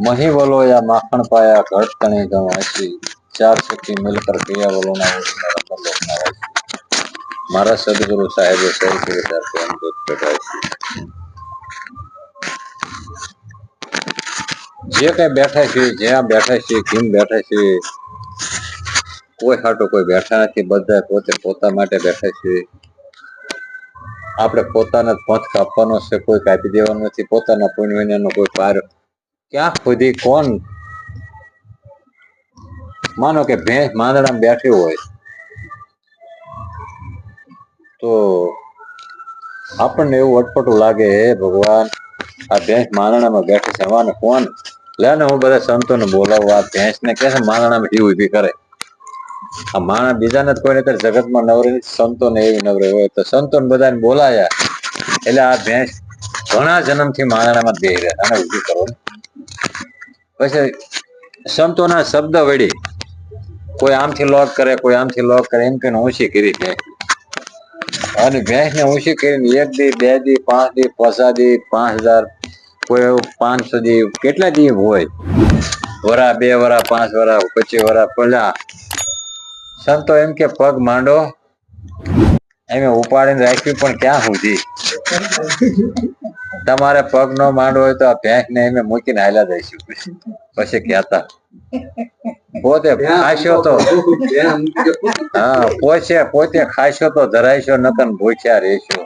मही बोलो या माखन पाया घट तणी गवासी चार सखी मिलकर पिया बोलो ना मारा सदगुरु साहेब सही के दर पे हम दूध पेटाई जे कई बैठा छे ज्यां बैठा छे केम बैठा छे कोई हाटो कोई बैठा नहीं बधा पोते पोता माटे बैठा छे आपणे पोताना पंथ कापવાનો છે કોઈ કાપી દેવાનો નથી પોતાના પુણ્ય વિનાનો કોઈ પાર क्या खुदी कौन मानो के भैंस मांदड़ा में बैठी हो तो अपन अटपटू लगे भगवान आ भैंस मांदड़ा में बैठे से कौन लेने हूँ बधा संतों ने बोलाव आ भैंस ने कैसे मांदड़ा में ही उभी करे आ माणा बीजा ने कोई नहीं जगत में नवरे संतों ने एवी नवरे हो तो संतों ने बधा बोलाया એટલે આ ભેંસ ઘણા જન્મથી માંદડામાં બેહી રહે અને ઉભી કરો પછી સંતોના શબ્દ વળી કોઈ આમથી લોક કરે કોઈ આમથી લોક કરે એમ કહીને ઊંચી કરી ભેંસ અને ભેંસને ઊંચી કરીને 1 દી 2 દી 5 દી 50 દી 5000 કોઈ 500 દી કેટલા દી હોય વરા 2 વરા 5 વરા 25 વરા પેલા સંતો એમ કે પગ માંડો એમે ઉપાડીને રાખ્યું પણ ક્યાં સુધી તમારે પગ નો માંડવો હોય તો આ ભેંસ ને એમે મૂકીને હાલ્યા જઈશું પછી કહેતા પોતે ખાશો તો હા પોતે ખાશો તો ધરાઈશો નકન ભૂખ્યા રહેશો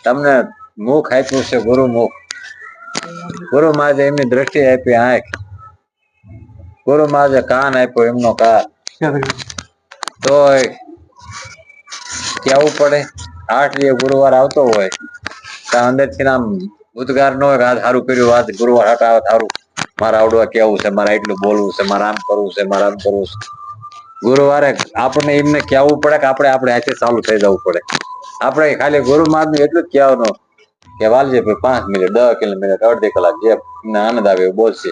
તમને મુખ આપ્યું છે ગુરુમુખ ગુરુ માજે એમની દ્રષ્ટિ આપી આંખ ગુરુ માજે કાન આપ્યો એમનો કાન તો કેવું પડે 8 દી ગુરુવાર આવતો હોય તો અંદર થી આમ ઉદ્ગાર નો સારું કર્યું વાત ગુરુવાર હટાવત સારું મારા આવડવા કેવું છે મારા એટલું બોલવું છે મારા આમ કરવું છે મારા આમ કરવું છે ગુરુવારે આપણે એમને કેવું પડે કે આપણે આપણે હાથે ચાલુ થઈ જવું પડે આપણે ખાલી ગુરુ મહારાજ નું એટલું જ કહેવાનું કે વાલજી ભાઈ 5 મિનિટ 10 કિલોમીટર અડધી કલાક જે આનંદ આવે એવું બોલશે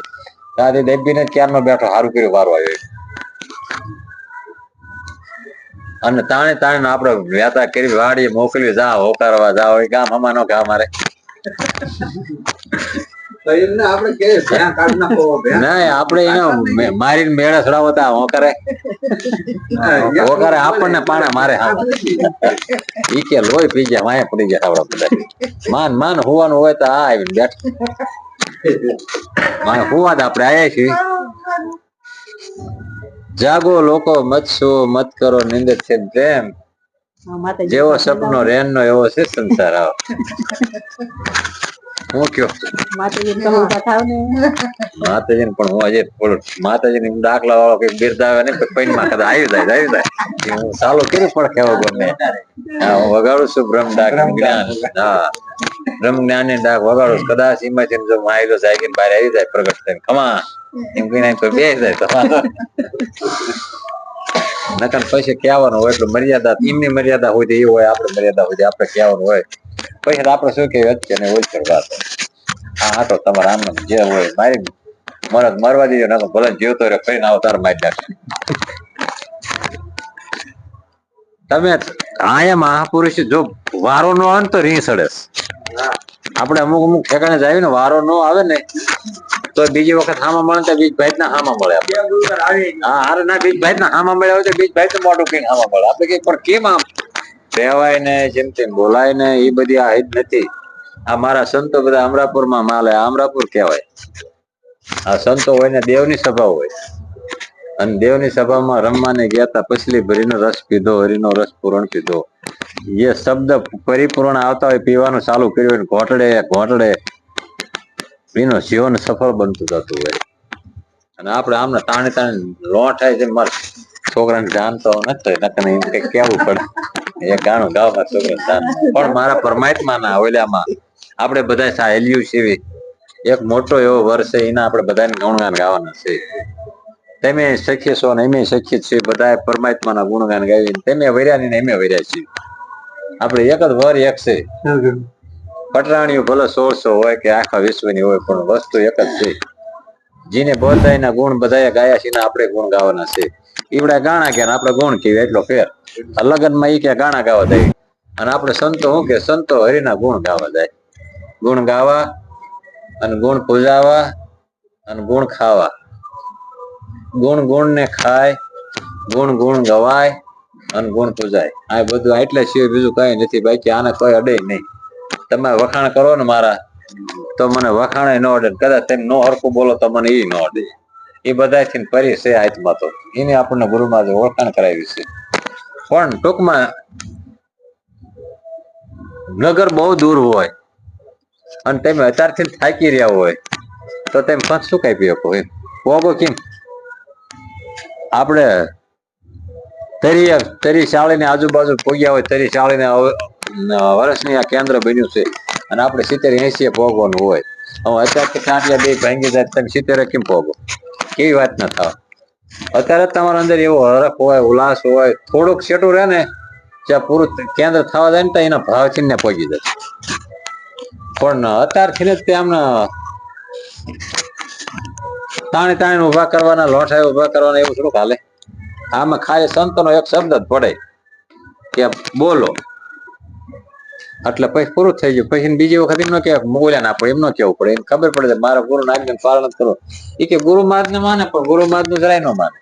ત્યાંથી દેબીને ક્યારનો બેઠો સારું કર્યું વારો આવ્યો અને તાણે તાણે આપણે વ્યાતા કરી વાડી મોકલી જા હોકારવા જાવ એ ગામ હમાનો કે અમારે મારીને મેળા ચડાવતા હોકારે હોકારે આપણને પાણે મારે ઈ કે લોહી પી ગયા માયા પડી ગયા આવડા બધા માન હોવાનું હોય તો આ આવીને બેઠ મારે હોવા જ આપણે આયા છીએ जागो लोको मत सो मत करो निंद से प्रेम जेवो सपनो रेन नो एवो से संसार आओ હું કયો માતાજીને કહું બતાવ ને માતાજીને પણ હું આજે થોડો માતાજીને દાખલા વાળો કે બિરદાવે ને પૈનમાં કદા આવી જાય હું ચાલુ કર્યું પણ કેવો ગમે હા હું વગાડું છું બ્રહ્મ ડાક જ્ઞાન હા બ્રહ્મ જ્ઞાન ની ડાક વગાડું કદાચ એમાંથી જો માયલો જાય કે બહાર આવી જાય પ્રગટ થઈને ખમા એમ કહીને તો બે જાય તમારો નકર પછી કહેવાનું હોય એટલે મર્યાદા એમની મર્યાદા હોય એ હોય આપણે મર્યાદા હોય આપણે કહેવાનું હોય પછી આપણે શું કહેવાય અત્યારે હોય કરવા હા આટો તમારા આમ જે હોય મારી મરવા દીધો ના ભલે જીવતો રે ફરીને આવો તાર મારી નાખે તમે આયા મહાપુરુષ જો વારો નો આવે ને તો રી સડે આપણે અમુક ઠેકાણે જાય ને વારો નો આવે ને તો બીજી વખત હામાં મળે તો બીજ ભાઈ ના હામાં મળે હા હારે ના બીજ ભાઈ ના હામાં મળ્યા હોય તો બીજ ભાઈ તો મોટું કઈ હામાં મળે આપણે કઈ પણ કેમ આમ કહેવાય ને જેમ તેમ બોલાય ને એ બધી આ હિત નથી આ મારા સંતો બધા અમરાપુર માં માલે અમરાપુર કહેવાય આ સંતો હોય ને દેવની સભા હોય અને દેવની સભામાં રમવાને ગયા તા પછલી ભરીનો રસ પીધો હરીનો રસ પૂરણ પીધો એ શબ્દ પરિપૂર્ણ આવતા હોય પીવાનું ચાલુ કર્યું ઘોટડે ઘોટડે એનું જીવન સફળ બનતું જતું હોય અને આપણે આમને તાણે તાણે લોઠાય છે મારે છોકરાને જાણતો નથી નકર એમ કઈ કેવું પડે એ ગાણું ગાવા છોકરા જાણ પણ મારા પરમાત્મા ના ઓલામાં આપણે બધા સહેલ્યું છે એક મોટો એવો વર્ષ છે એના આપણે બધાને ગુણગાન ગાવાના છે તમે શીખી છો ને એમે શીખી છે બધા પરમાત્માના ગુણગાન ગાવી તમે વર્યા ને એમે વર્યા છીએ આપણે એક જ વર એક છે પટરાણીઓ ભલે 1600 હોય કે આખા વિશ્વની હોય પણ વસ્તુ એક જ છે જેને બધાના ગુણ બધા ગાયા છે આપણે ગુણ ગાવાના છે ઈવડા ગાણા કે આપણે ગુણ કહેવાય એટલો ફેર લગન માં ઈ કે ગાણા ગાવા જાય અને આપણે સંતો હું કે સંતો હરિના ગુણ ગાવા જાય ગુણ ગાવા અને ગુણ પૂજાવા અને ગુણ ખાવા. ગુણ ગુણ ને ખાય, ગુણ ગુણ ગવાય અને ગુણ પૂજાય. આ બધું એટલે સિવાય બીજું કઈ નથી. બાકી આને કોઈ અડે નહીં. તમે વખાણ કરો ને મારા, તો મને વખાણે ન અડે. કદાચ તેમ નો હરખું બોલો તો મને એ ન અડે. એ બધા પરી છે આત્મા. તો એને આપણને ગુરુમાં ઓળખાણ કરાવી છે. પણ ટૂંકમાં નગર બહુ દૂર હોય અને તમે અત્યારથી થાકી રહ્યા હોય તો તેમ પંચ શું કઈ પીવો પોગો કેમ? આપણે તરી શાળી ની આજુબાજુ પોગ્યા હોય, તરી શાળી ને વર્ષની આ કેન્દ્ર બન્યું છે અને આપણે 70-80 પોગવાનું હોય. હવે અત્યારથી કાંઠિયા બે ભાંગી જાય, તમે 70 કેમ પોગો? કેવી વાત ના થાવ. અત્યારે તમારા અંદર એવો હરખ હોય, ઉલ્લાસ હોય, થોડુંક સેટું રહે ને જ્યાં પૂરું કેન્દ્ર થવા જાય ને તો એના ભાવથી ને પહોંચી જાય. પણ અત્યારથી જ તે આમને તાણી ઉભા કરવાના, લોઠા ઉભા કરવાના, એવું થોડુંક હાલે. આમાં ખાલી સંતનો એક શબ્દ જ પડે કે બોલો, એટલે પછી પૂરું થઈ ગયું. પછી બીજી વખત એમ ન કે બોલ્યા ના પડે, એમ ન કેવું પડે. એને ખબર પડે મારા ગુરુ ના આજ્ઞાનું પાલન કરો. એ કે ગુરુ મહારાજ ને માને, પણ ગુરુ મહારાજ નું જરાય ન માને.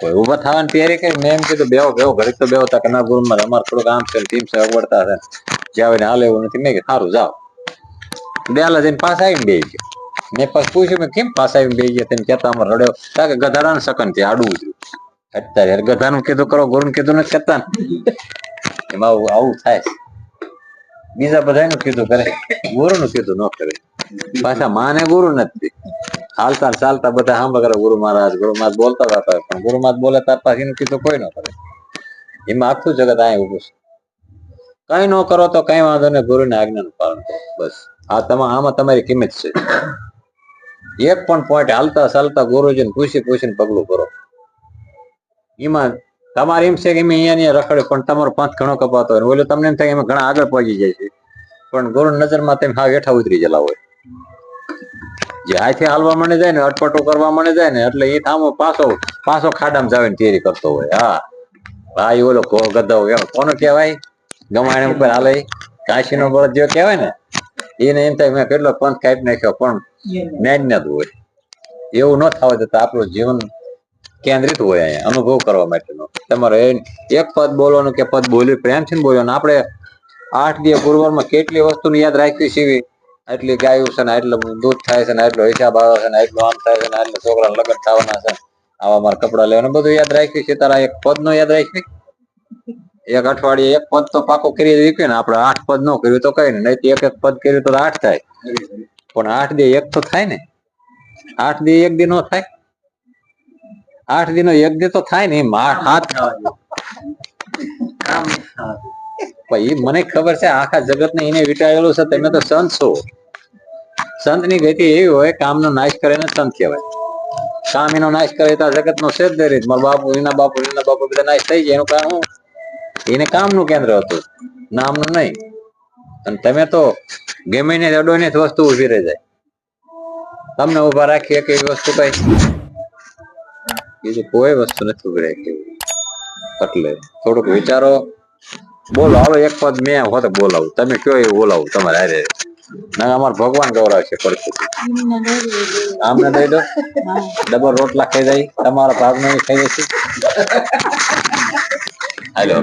કોઈ ઉભા થવાની તૈયારી કરી. મેં એમ કીધું બેવો ઘડીક તો બેવો. કે ના ગુરુ મહારાજ અમારે થોડુંક આમ છે, ટીમ છે, અગવડતા છે, જ્યાં હાલે એવું નથી. મેં કે સારું જાઓ. બેલા જઈને પાછા આવીને બે ગયો. મેં પછી પૂછ્યું મેં કેમ પાછા આવીને બે ગયા? તેમ કેતા અમારે રડ્યો. કારણ કે ગધાડા ને સકન થી આડવું છું. અત્યારે ગધાનું કીધું કરો, ગુરુ કીધું નથી કરતા ને. એમાં આવું થાય. બીજા બધાનું કીધું કરે, ગુરુ નું કીધું ન કરે. પાછા માને ગુરુ નથી. હાલતા ચાલતા બધા સાંભળે કરે ગુરુ મહારાજ બોલતા હતા. પણ ગુરુ મહારાજ બોલે ત્યાર પાછી એનું કીધું કોઈ ન કરે. એમાં આખું જગત આ ઉભું છે. કઈ ન કરો તો કઈ વાંધો નહીં, ગુરુ ની આજ્ઞાનું પાલન કરો બસ. આમાં તમારી કિંમત છે. એક પણ પોઈન્ટ હાલતા ચાલતા ગુરુજીને પૂછીને પગલું કરો. એમાં તમારે એમ છે કે અહીંયા રખડે, પણ તમારો પાંચ ઘણો કપાતો હોય. ઓલો તમને એમ થાય એમાં ઘણા આગળ પહોંચી જાય છે, પણ ગુરુ નજરમાં તેમ હાવ હેઠા ઉતરી ગયેલા હોય. જે હાથે હાલવા મને જાય ને, અટપટો કરવા મને જાય ને, એટલે એ થામો પાછો ખાડામાં જવાની તૈયારી કરતો હોય. હા એ ઓલો ગધો કોનો કહેવાય, ગમાણે ઉપર હાલે કાશી નો બળદ જે કહેવાય ને, એને એમ થાય મેં કેટલો પંથ કાઢી નાખ્યો, પણ જ્ઞાન જ હોય. એવું ન થવા જતા આપણું જીવન કેન્દ્રિત હોય અહીંયા અનુભવ કરવા માટેનો. તમારે એક પદ બોલવાનું કે પદ બોલ્યું પ્રેમથી ને બોલવાનું. આપણે 8 દિવસ ગુરુવારમાં કેટલી વસ્તુને યાદ રાખવી છે. આટલી ગાયું છે ને, એટલું દૂધ થાય છે ને, એટલો હિસાબ આવે છે ને, એટલું આમ થાય છે ને, એટલે છોકરા લગ્ન થવાના છે, આવા મારા કપડા લેવાનું, બધું યાદ રાખવી છે. તારા એક પદ નો યાદ રાખવી. એક અઠવાડિયે એક પદ તો પાકો કરી દીધું ને. આપણે 8 પદ નો કર્યું તો કઈ નહીં, એક પદ કર્યું તો 8 થાય. પણ 8 દી એક તો થાય ને. 8 દી એક દી નો થાય. 8 દી નો એક દી તો થાય ને. એમ 8 મને ખબર છે આખા જગત ને એને વિટાયેલું છે. તમે તો સંત છો. સંત ની ગતિ એવી હોય, કામ નો નાશ કરે ને સંત કહેવાય. કામ એનો નાશ કરે તો જગત નો છે જ દરેક. મારા બાપુ એના બાપુ બધા નાશ થઈ જાય. એનું કારણ શું? એને કામ નું કેન્દ્ર હતું, નામનું નહીં. અને તમે તો ગમે ને અડો ને વસ્તુ ઉભી રહી જાય. તમને ઉભા રાખીએ કે એવી વસ્તુ કઈ બીજું કોઈ વસ્તુ નથી ઉભી રાખી. એટલે થોડુંક વિચારો. બોલો હાલો એક પદ મેં હોતે બોલાવું, તમે કયો એવું બોલાવું તમારે હારે. ના અમારે ભગવાન ગૌરાવ છે. પરિસ્થિતિ આમને દઈ દો, ડબલ રોટલા ખાઈ જાય. તમારા ભાગ નો ખાઈ જશે. હાલો